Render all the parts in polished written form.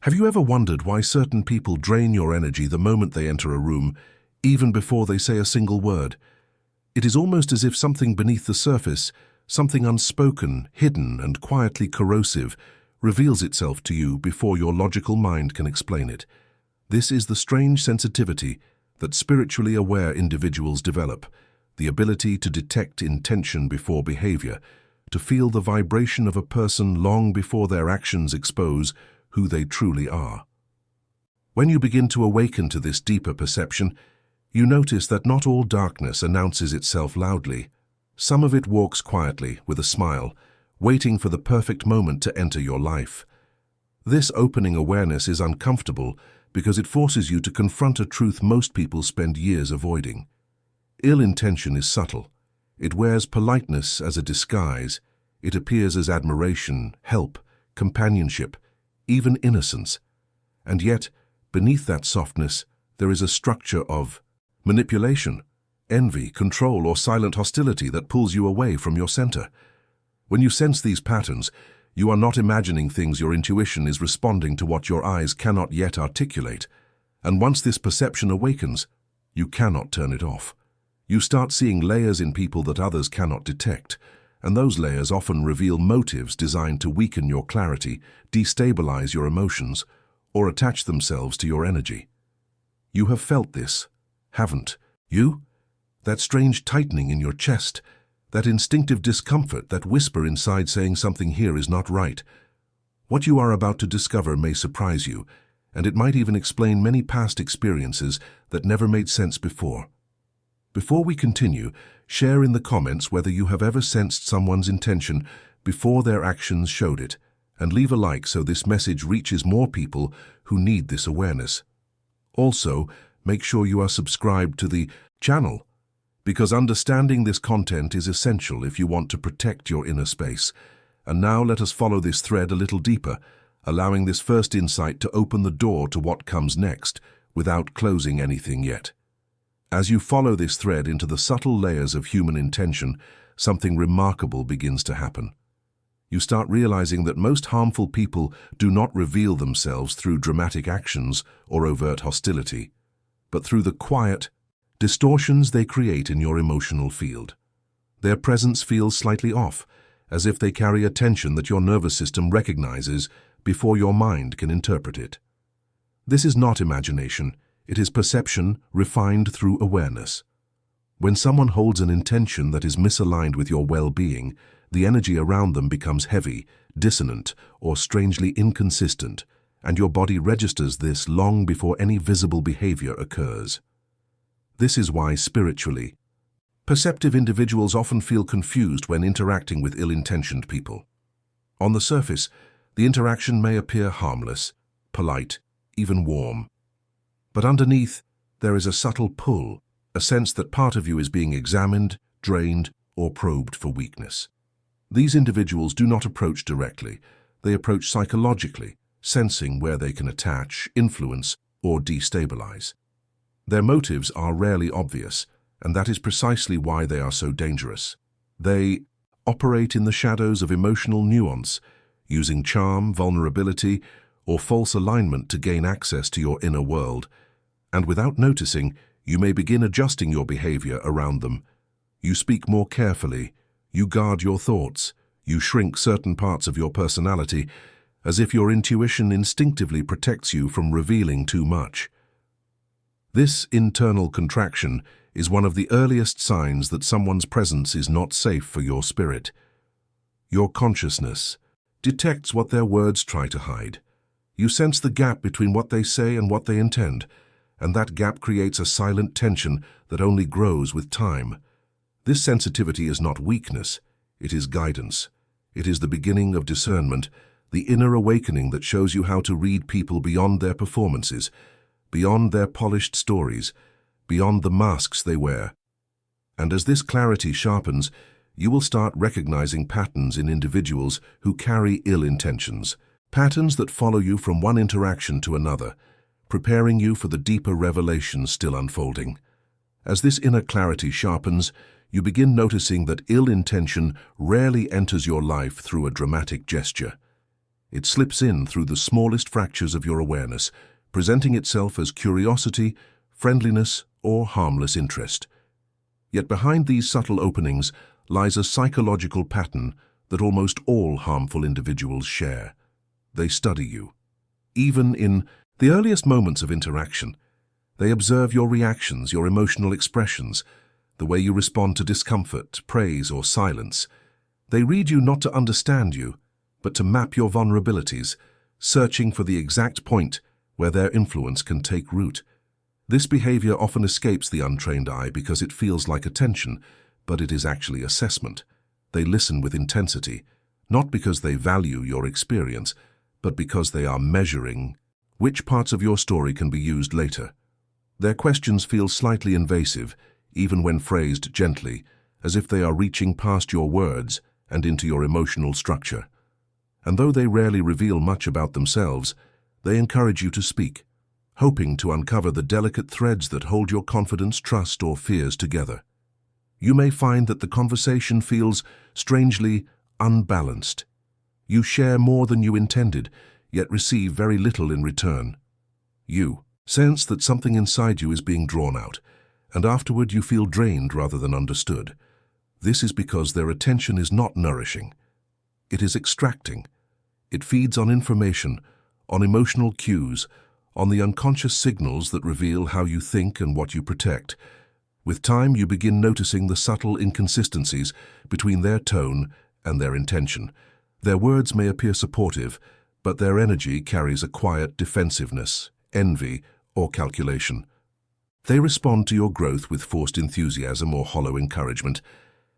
Have you ever wondered why certain people drain your energy the moment they enter a room, even before they say a single word? It is almost as if something beneath the surface, something unspoken, hidden, and quietly corrosive, reveals itself to you before your logical mind can explain it. This is the strange sensitivity that spiritually aware individuals develop, the ability to detect intention before behavior, to feel the vibration of a person long before their actions expose who they truly are. When you begin to awaken to this deeper perception, you notice that not all darkness announces itself loudly. Some of it walks quietly, with a smile, waiting for the perfect moment to enter your life. This opening awareness is uncomfortable because it forces you to confront a truth most people spend years avoiding. Ill intention is subtle. It wears politeness as a disguise. It appears as admiration, help, companionship, even innocence. And yet, beneath that softness, there is a structure of manipulation, envy, control, or silent hostility that pulls you away from your center. When you sense these patterns, you are not imagining things. Your intuition is responding to what your eyes cannot yet articulate. And once this perception awakens, you cannot turn it off. You start seeing layers in people that others cannot detect, and those layers often reveal motives designed to weaken your clarity, destabilize your emotions, or attach themselves to your energy. You have felt this, haven't you? That strange tightening in your chest, that instinctive discomfort, that whisper inside saying something here is not right. What you are about to discover may surprise you, and it might even explain many past experiences that never made sense before. Before we continue, share in the comments whether you have ever sensed someone's intention before their actions showed it, and leave a like so this message reaches more people who need this awareness. Also, make sure you are subscribed to the channel, because understanding this content is essential if you want to protect your inner space. And now let us follow this thread a little deeper, allowing this first insight to open the door to what comes next, without closing anything yet. As you follow this thread into the subtle layers of human intention, something remarkable begins to happen. You start realizing that most harmful people do not reveal themselves through dramatic actions or overt hostility, but through the quiet distortions they create in your emotional field. Their presence feels slightly off, as if they carry a tension that your nervous system recognizes before your mind can interpret it. This is not imagination. It is perception refined through awareness. When someone holds an intention that is misaligned with your well-being, the energy around them becomes heavy, dissonant, or strangely inconsistent, and your body registers this long before any visible behavior occurs. This is why, spiritually, perceptive individuals often feel confused when interacting with ill-intentioned people. On the surface, the interaction may appear harmless, polite, even warm. But underneath, there is a subtle pull, a sense that part of you is being examined, drained, or probed for weakness. These individuals do not approach directly. They approach psychologically, sensing where they can attach, influence, or destabilize. Their motives are rarely obvious, and that is precisely why they are so dangerous. They operate in the shadows of emotional nuance, using charm, vulnerability, or false alignment to gain access to your inner world. And without noticing, you may begin adjusting your behavior around them. You speak more carefully, you guard your thoughts, you shrink certain parts of your personality, as if your intuition instinctively protects you from revealing too much. This internal contraction is one of the earliest signs that someone's presence is not safe for your spirit. Your consciousness detects what their words try to hide. You sense the gap between what they say and what they intend, and that gap creates a silent tension that only grows with time. This sensitivity is not weakness, it is guidance. It is the beginning of discernment, the inner awakening that shows you how to read people beyond their performances, beyond their polished stories, beyond the masks they wear. And as this clarity sharpens, you will start recognizing patterns in individuals who carry ill intentions, patterns that follow you from one interaction to another, preparing you for the deeper revelations still unfolding. As this inner clarity sharpens, you begin noticing that ill intention rarely enters your life through a dramatic gesture. It slips in through the smallest fractures of your awareness, presenting itself as curiosity, friendliness, or harmless interest. Yet behind these subtle openings lies a psychological pattern that almost all harmful individuals share. They study you. Even in the earliest moments of interaction, they observe your reactions, your emotional expressions, the way you respond to discomfort, praise, or silence. They read you not to understand you, but to map your vulnerabilities, searching for the exact point where their influence can take root. This behavior often escapes the untrained eye because it feels like attention, but it is actually assessment. They listen with intensity, not because they value your experience, but because they are measuring which parts of your story can be used later. Their questions feel slightly invasive, even when phrased gently, as if they are reaching past your words and into your emotional structure. And though they rarely reveal much about themselves, they encourage you to speak, hoping to uncover the delicate threads that hold your confidence, trust, or fears together. You may find that the conversation feels strangely unbalanced. You share more than you intended, yet receive very little in return. You sense that something inside you is being drawn out, and afterward you feel drained rather than understood. This is because their attention is not nourishing. It is extracting. It feeds on information, on emotional cues, on the unconscious signals that reveal how you think and what you protect. With time, you begin noticing the subtle inconsistencies between their tone and their intention. Their words may appear supportive, but their energy carries a quiet defensiveness, envy, or calculation. They respond to your growth with forced enthusiasm or hollow encouragement,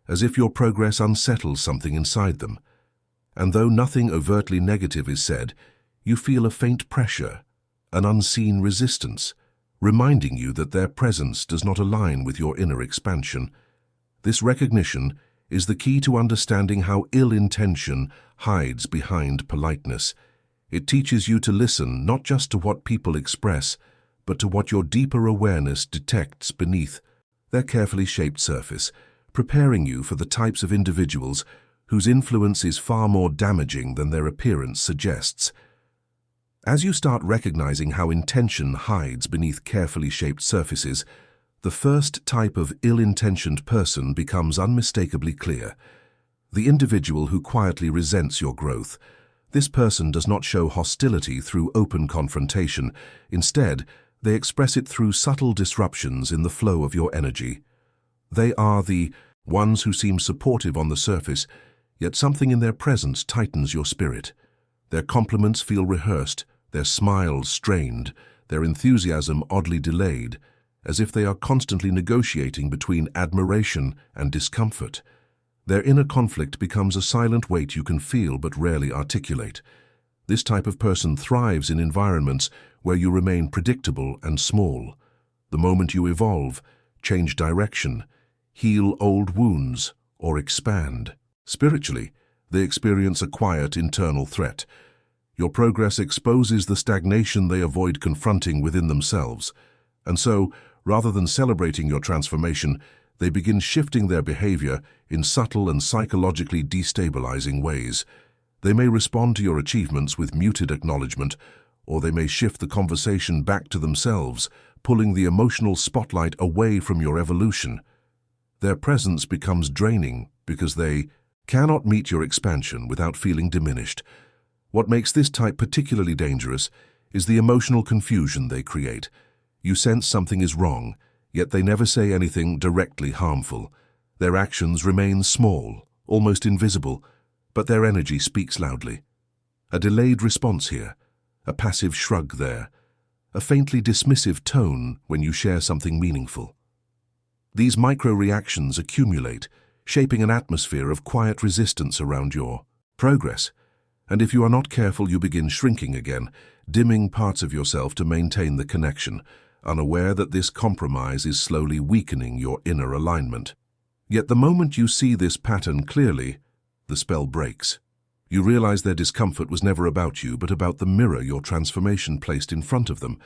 as if your progress unsettles something inside them. And though nothing overtly negative is said, you feel a faint pressure, an unseen resistance, reminding you that their presence does not align with your inner expansion. This recognition is the key to understanding how ill intention hides behind politeness. It teaches you to listen not just to what people express, but to what your deeper awareness detects beneath their carefully shaped surface, preparing you for the types of individuals whose influence is far more damaging than their appearance suggests. As you start recognizing how intention hides beneath carefully shaped surfaces, the first type of ill-intentioned person becomes unmistakably clear. The individual who quietly resents your growth. This person does not show hostility through open confrontation. Instead, they express it through subtle disruptions in the flow of your energy. They are the ones who seem supportive on the surface, yet something in their presence tightens your spirit. Their compliments feel rehearsed, their smiles strained, their enthusiasm oddly delayed, as if they are constantly negotiating between admiration and discomfort. Their inner conflict becomes a silent weight you can feel but rarely articulate. This type of person thrives in environments where you remain predictable and small. The moment you evolve, change direction, heal old wounds, or expand spiritually, they experience a quiet internal threat. Your progress exposes the stagnation they avoid confronting within themselves. And so, rather than celebrating your transformation, they begin shifting their behavior in subtle and psychologically destabilizing ways. They may respond to your achievements with muted acknowledgement, or they may shift the conversation back to themselves, pulling the emotional spotlight away from your evolution. Their presence becomes draining because they cannot meet your expansion without feeling diminished. What makes this type particularly dangerous is the emotional confusion they create. You sense something is wrong, yet they never say anything directly harmful. Their actions remain small, almost invisible, but their energy speaks loudly. A delayed response here, a passive shrug there, a faintly dismissive tone when you share something meaningful. These micro-reactions accumulate, shaping an atmosphere of quiet resistance around your progress. And if you are not careful, you begin shrinking again, dimming parts of yourself to maintain the connection, unaware that this compromise is slowly weakening your inner alignment. Yet the moment you see this pattern clearly, the spell breaks. You realize their discomfort was never about you, but about the mirror your transformation placed in front of them,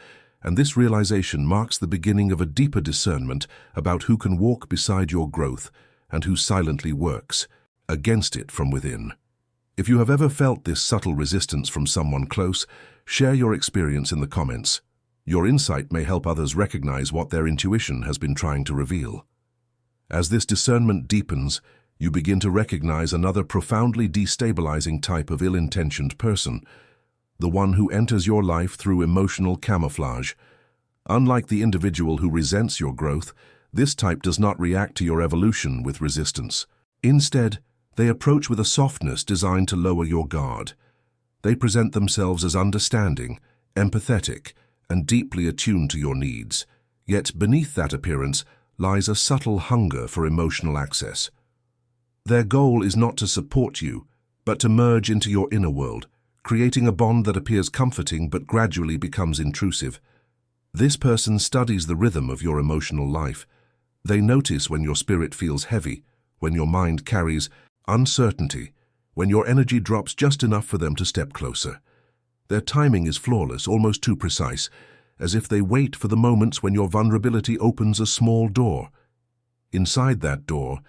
and this realization marks the beginning of a deeper discernment about who can walk beside your growth and who silently works against it from within. If you have ever felt this subtle resistance from someone close, share your experience in the comments. Your insight may help others recognize what their intuition has been trying to reveal. As this discernment deepens, you begin to recognize another profoundly destabilizing type of ill-intentioned person, the one who enters your life through emotional camouflage. Unlike the individual who resents your growth, this type does not react to your evolution with resistance. Instead, they approach with a softness designed to lower your guard. They present themselves as understanding, empathetic, and deeply attuned to your needs. Yet beneath that appearance lies a subtle hunger for emotional access. Their goal is not to support you, but to merge into your inner world, creating a bond that appears comforting but gradually becomes intrusive. This person studies the rhythm of your emotional life. They notice when your spirit feels heavy, when your mind carries uncertainty, when your energy drops just enough for them to step closer. Their timing is flawless, almost too precise, as if they wait for the moments when your vulnerability opens a small door. Inside that door,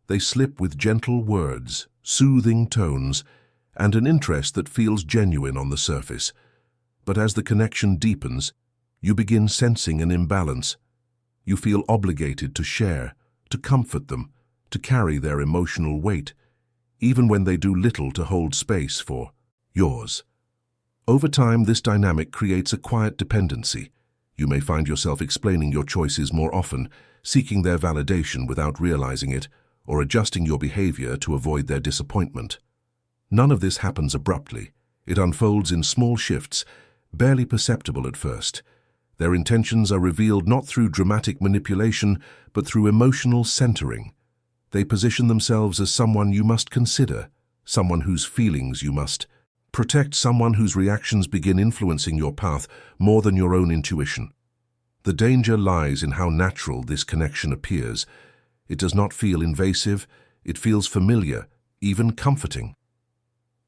they slip with gentle words, soothing tones, and an interest that feels genuine on the surface. But as the connection deepens, you begin sensing an imbalance. You feel obligated to share, to comfort them, to carry their emotional weight, even when they do little to hold space for yours. Over time, this dynamic creates a quiet dependency. You may find yourself explaining your choices more often, seeking their validation without realizing it, or adjusting your behavior to avoid their disappointment. None of this happens abruptly. It unfolds in small shifts, barely perceptible at first. Their intentions are revealed not through dramatic manipulation, but through emotional centering. They position themselves as someone you must consider, someone whose feelings you must protect, someone whose reactions begin influencing your path more than your own intuition. The danger lies in how natural this connection appears. It does not feel invasive, it feels familiar, even comforting.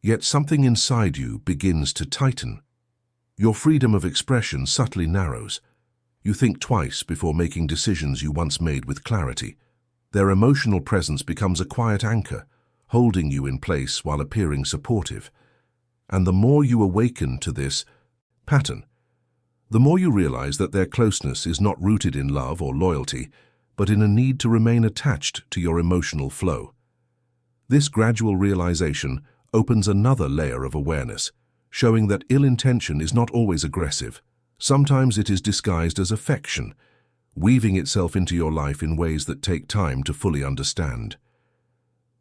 Yet something inside you begins to tighten. Your freedom of expression subtly narrows. You think twice before making decisions you once made with clarity. Their emotional presence becomes a quiet anchor, holding you in place while appearing supportive. And the more you awaken to this pattern, the more you realize that their closeness is not rooted in love or loyalty, but in a need to remain attached to your emotional flow. This gradual realization opens another layer of awareness, showing that ill intention is not always aggressive. Sometimes it is disguised as affection, weaving itself into your life in ways that take time to fully understand.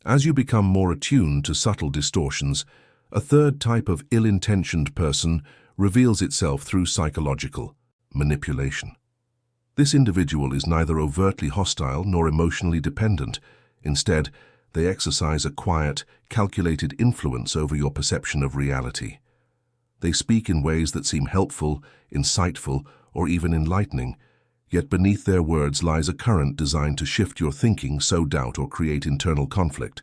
As you become more attuned to subtle distortions, a third type of ill-intentioned person reveals itself through psychological manipulation. This individual is neither overtly hostile nor emotionally dependent. Instead, they exercise a quiet, calculated influence over your perception of reality. They speak in ways that seem helpful, insightful, or even enlightening, yet beneath their words lies a current designed to shift your thinking, sow doubt, or create internal conflict.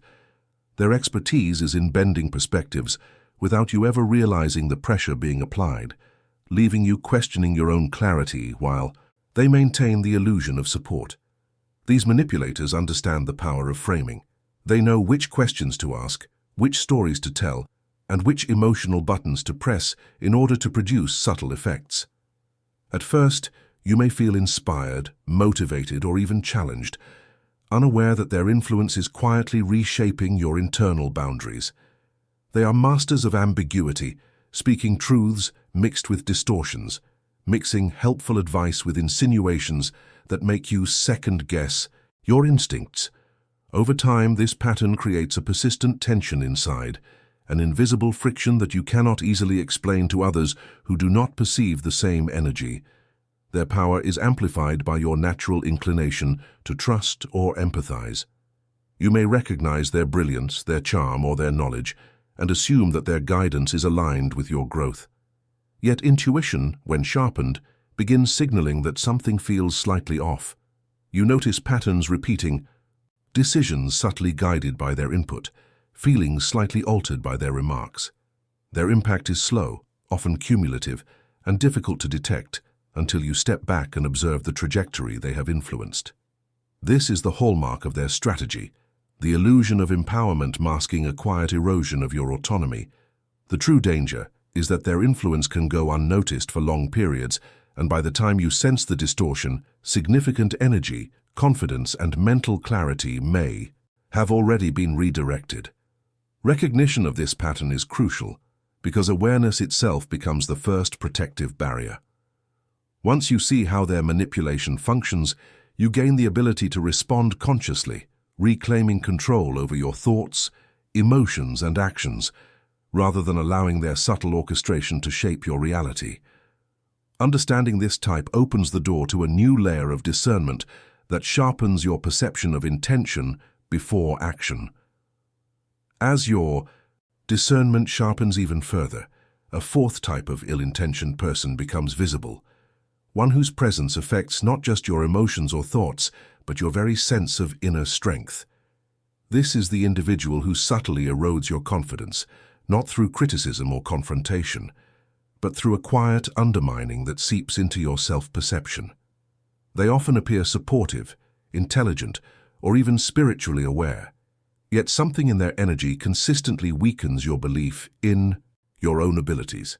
Their expertise is in bending perspectives without you ever realizing the pressure being applied, leaving you questioning your own clarity while they maintain the illusion of support. These manipulators understand the power of framing. They know which questions to ask, which stories to tell, and which emotional buttons to press in order to produce subtle effects. At first, you may feel inspired, motivated, or even challenged, unaware that their influence is quietly reshaping your internal boundaries. They are masters of ambiguity, speaking truths mixed with distortions, mixing helpful advice with insinuations that make you second-guess your instincts. Over time, this pattern creates a persistent tension inside, an invisible friction that you cannot easily explain to others who do not perceive the same energy. Their power is amplified by your natural inclination to trust or empathize. You may recognize their brilliance, their charm, or their knowledge, and assume that their guidance is aligned with your growth. Yet intuition, when sharpened, begins signaling that something feels slightly off. You notice patterns repeating, decisions subtly guided by their input, feelings slightly altered by their remarks. Their impact is slow, often cumulative, and difficult to detect until you step back and observe the trajectory they have influenced. This is the hallmark of their strategy, the illusion of empowerment masking a quiet erosion of your autonomy. The true danger is that their influence can go unnoticed for long periods, and by the time you sense the distortion, significant energy, confidence, and mental clarity may have already been redirected. Recognition of this pattern is crucial, because awareness itself becomes the first protective barrier. Once you see how their manipulation functions, you gain the ability to respond consciously, reclaiming control over your thoughts, emotions, and actions, rather than allowing their subtle orchestration to shape your reality. Understanding this type opens the door to a new layer of discernment that sharpens your perception of intention before action. As your discernment sharpens even further, a fourth type of ill-intentioned person becomes visible, one whose presence affects not just your emotions or thoughts, but your very sense of inner strength. This is the individual who subtly erodes your confidence, not through criticism or confrontation, but through a quiet undermining that seeps into your self-perception. They often appear supportive, intelligent, or even spiritually aware, yet something in their energy consistently weakens your belief in your own abilities.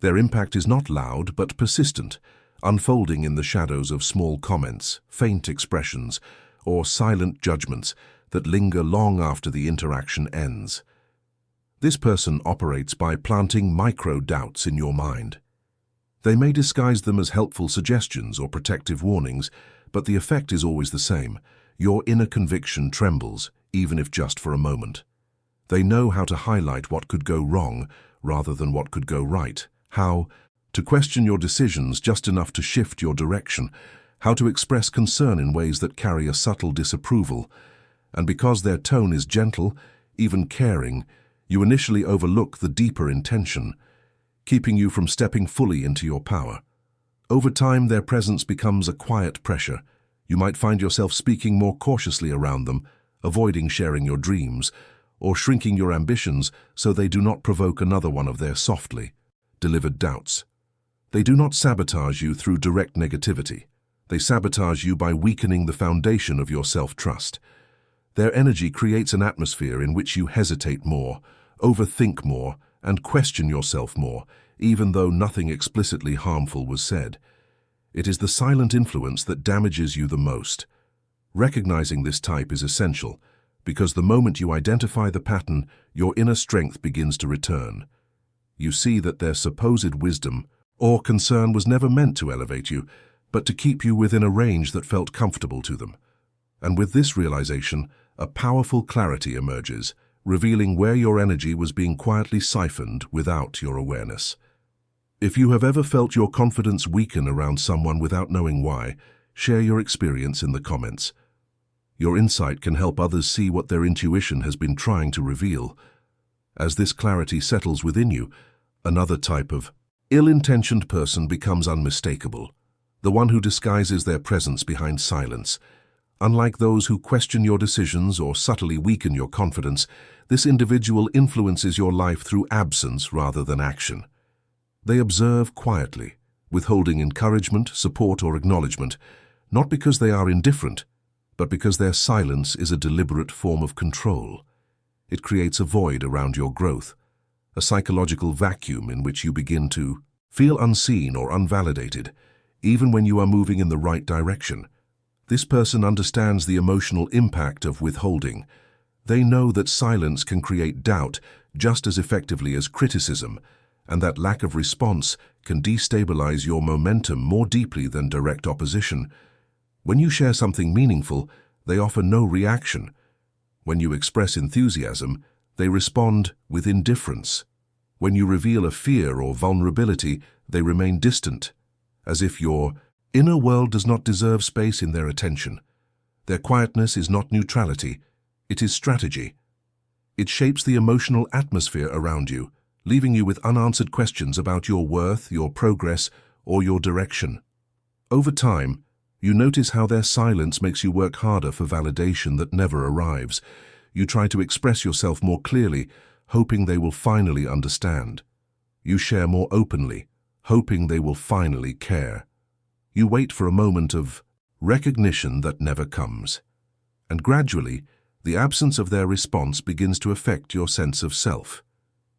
Their impact is not loud but persistent, unfolding in the shadows of small comments, faint expressions, or silent judgments that linger long after the interaction ends. This person operates by planting micro-doubts in your mind. They may disguise them as helpful suggestions or protective warnings, but the effect is always the same. Your inner conviction trembles, even if just for a moment. They know how to highlight what could go wrong rather than what could go right, how to question your decisions just enough to shift your direction, how to express concern in ways that carry a subtle disapproval. And because their tone is gentle, even caring, you initially overlook the deeper intention, keeping you from stepping fully into your power. Over time, their presence becomes a quiet pressure. You might find yourself speaking more cautiously around them, avoiding sharing your dreams, or shrinking your ambitions so they do not provoke another one of their softly delivered doubts. They do not sabotage you through direct negativity. They sabotage you by weakening the foundation of your self-trust. Their energy creates an atmosphere in which you hesitate more, overthink more, and question yourself more, even though nothing explicitly harmful was said. It is the silent influence that damages you the most. Recognizing this type is essential, because the moment you identify the pattern, your inner strength begins to return. You see that their supposed wisdom or concern was never meant to elevate you, but to keep you within a range that felt comfortable to them. And with this realization, a powerful clarity emerges, revealing where your energy was being quietly siphoned without your awareness. If you have ever felt your confidence weaken around someone without knowing why, share your experience in the comments. Your insight can help others see what their intuition has been trying to reveal. As this clarity settles within you, another type of ill-intentioned person becomes unmistakable, the one who disguises their presence behind silence. Unlike those who question your decisions or subtly weaken your confidence, this individual influences your life through absence rather than action. They observe quietly, withholding encouragement, support, or acknowledgement, not because they are indifferent, but because their silence is a deliberate form of control. It creates a void around your growth, a psychological vacuum in which you begin to feel unseen or unvalidated, even when you are moving in the right direction. This person understands the emotional impact of withholding. They know that silence can create doubt just as effectively as criticism, and that lack of response can destabilize your momentum more deeply than direct opposition. When you share something meaningful, they offer no reaction. When you express enthusiasm, they respond with indifference. When you reveal a fear or vulnerability, they remain distant, as if your inner world does not deserve space in their attention. Their quietness is not neutrality, it is strategy. It shapes the emotional atmosphere around you, leaving you with unanswered questions about your worth, your progress, or your direction. Over time, you notice how their silence makes you work harder for validation that never arrives. You try to express yourself more clearly, hoping they will finally understand. You share more openly, hoping they will finally care. You wait for a moment of recognition that never comes. And gradually, The absence of their response begins to affect your sense of self.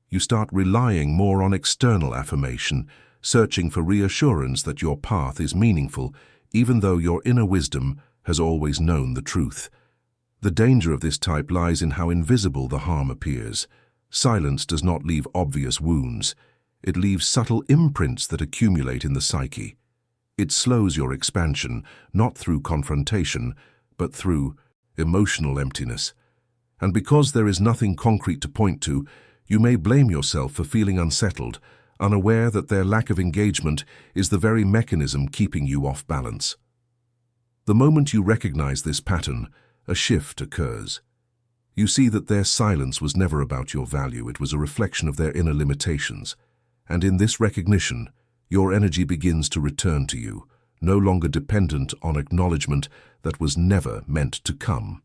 You start relying more on external affirmation, searching for reassurance that your path is meaningful, even though your inner wisdom has always known the truth. The danger of this type lies in how invisible the harm appears. Silence does not leave obvious wounds. It leaves subtle imprints that accumulate in the psyche. It slows your expansion, not through confrontation, but through emotional emptiness. And because there is nothing concrete to point to, you may blame yourself for feeling unsettled, unaware that their lack of engagement is the very mechanism keeping you off balance. The moment you recognize this pattern, a shift occurs. You see that their silence was never about your value, it was a reflection of their inner limitations. And in this recognition, your energy begins to return to you, no longer dependent on acknowledgement that was never meant to come.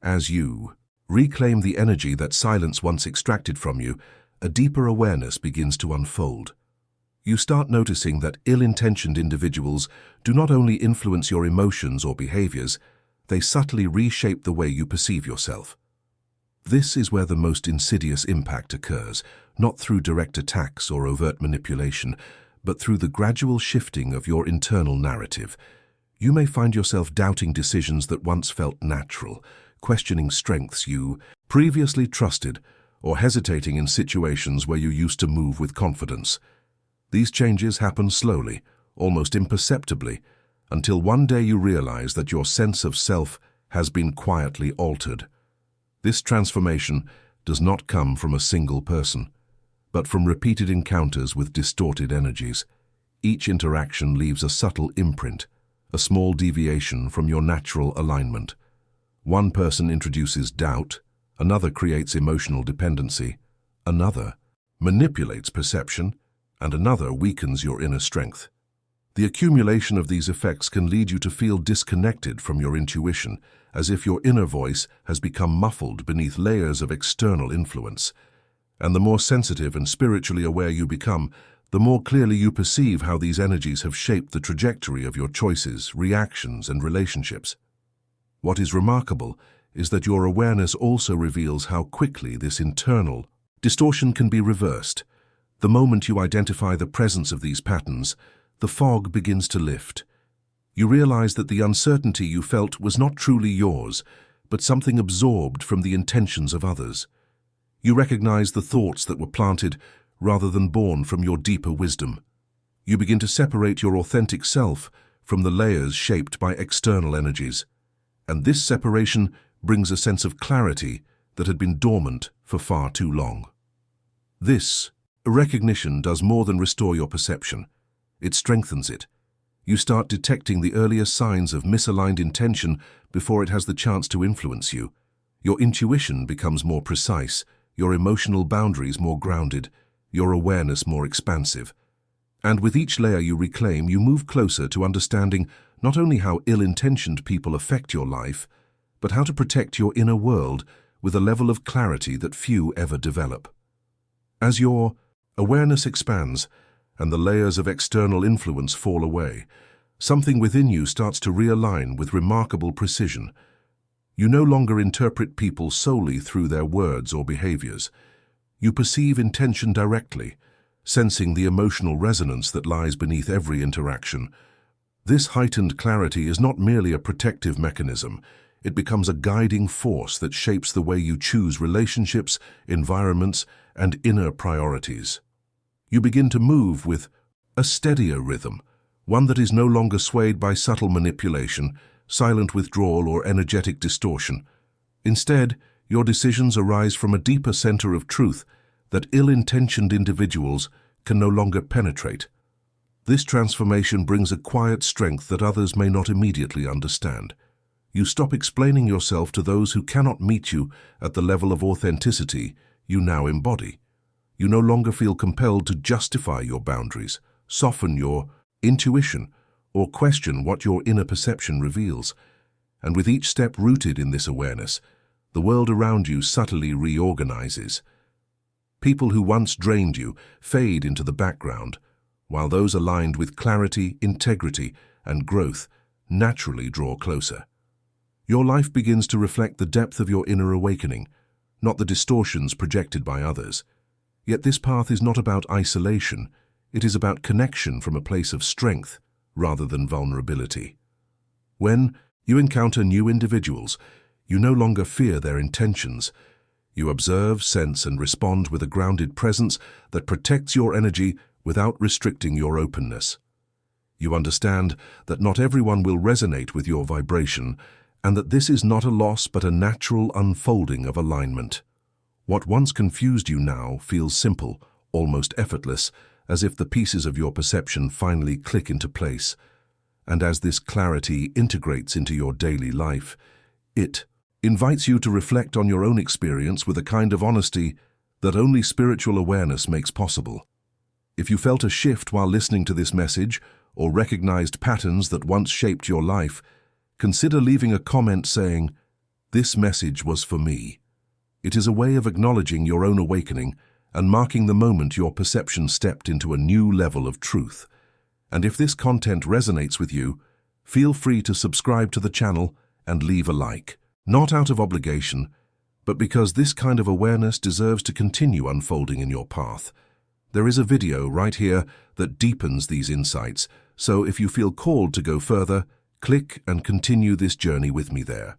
As you reclaim the energy that silence once extracted from you, a deeper awareness begins to unfold. You start noticing that ill-intentioned individuals do not only influence your emotions or behaviors, they subtly reshape the way you perceive yourself. This is where the most insidious impact occurs, not through direct attacks or overt manipulation, but through the gradual shifting of your internal narrative. You may find yourself doubting decisions that once felt natural, questioning strengths you previously trusted, or hesitating in situations where you used to move with confidence. These changes happen slowly, almost imperceptibly, until one day you realize that your sense of self has been quietly altered. This transformation does not come from a single person, but from repeated encounters with distorted energies. Each interaction leaves a subtle imprint, a small deviation from your natural alignment. One person introduces doubt, another creates emotional dependency, another manipulates perception, and another weakens your inner strength. The accumulation of these effects can lead you to feel disconnected from your intuition, as if your inner voice has become muffled beneath layers of external influence. And the more sensitive and spiritually aware you become, the more clearly you perceive how these energies have shaped the trajectory of your choices, reactions, and relationships. What is remarkable is that your awareness also reveals how quickly this internal distortion can be reversed. The moment you identify the presence of these patterns, the fog begins to lift. You realize that the uncertainty you felt was not truly yours, but something absorbed from the intentions of others. You recognize the thoughts that were planted rather than born from your deeper wisdom. You begin to separate your authentic self from the layers shaped by external energies. And this separation brings a sense of clarity that had been dormant for far too long. This recognition does more than restore your perception. It strengthens it. You start detecting the earlier signs of misaligned intention before it has the chance to influence you. Your intuition becomes more precise, your emotional boundaries more grounded, your awareness more expansive. And with each layer you reclaim, you move closer to understanding not only how ill-intentioned people affect your life, but how to protect your inner world with a level of clarity that few ever develop. As your awareness expands and the layers of external influence fall away, something within you starts to realign with remarkable precision. You no longer interpret people solely through their words or behaviors. You perceive intention directly, sensing the emotional resonance that lies beneath every interaction. This heightened clarity is not merely a protective mechanism. It becomes a guiding force that shapes the way you choose relationships, environments, and inner priorities. You begin to move with a steadier rhythm, one that is no longer swayed by subtle manipulation, silent withdrawal, or energetic distortion. Instead, your decisions arise from a deeper center of truth that ill-intentioned individuals can no longer penetrate. This transformation brings a quiet strength that others may not immediately understand. You stop explaining yourself to those who cannot meet you at the level of authenticity you now embody. You no longer feel compelled to justify your boundaries, soften your intuition, or question what your inner perception reveals. And with each step rooted in this awareness, the world around you subtly reorganizes. People who once drained you fade into the background, while those aligned with clarity, integrity, and growth naturally draw closer. Your life begins to reflect the depth of your inner awakening, not the distortions projected by others. Yet this path is not about isolation, it is about connection from a place of strength rather than vulnerability. When you encounter new individuals, you no longer fear their intentions. You observe, sense, and respond with a grounded presence that protects your energy without restricting your openness. You understand that not everyone will resonate with your vibration, and that this is not a loss but a natural unfolding of alignment. What once confused you now feels simple, almost effortless, as if the pieces of your perception finally click into place. And as this clarity integrates into your daily life, it invites you to reflect on your own experience with a kind of honesty that only spiritual awareness makes possible. If you felt a shift while listening to this message, or recognized patterns that once shaped your life, consider leaving a comment saying, "This message was for me." It is a way of acknowledging your own awakening and marking the moment your perception stepped into a new level of truth. And if this content resonates with you, feel free to subscribe to the channel and leave a like. Not out of obligation, but because this kind of awareness deserves to continue unfolding in your path. There is a video right here that deepens these insights, so if you feel called to go further, click and continue this journey with me there.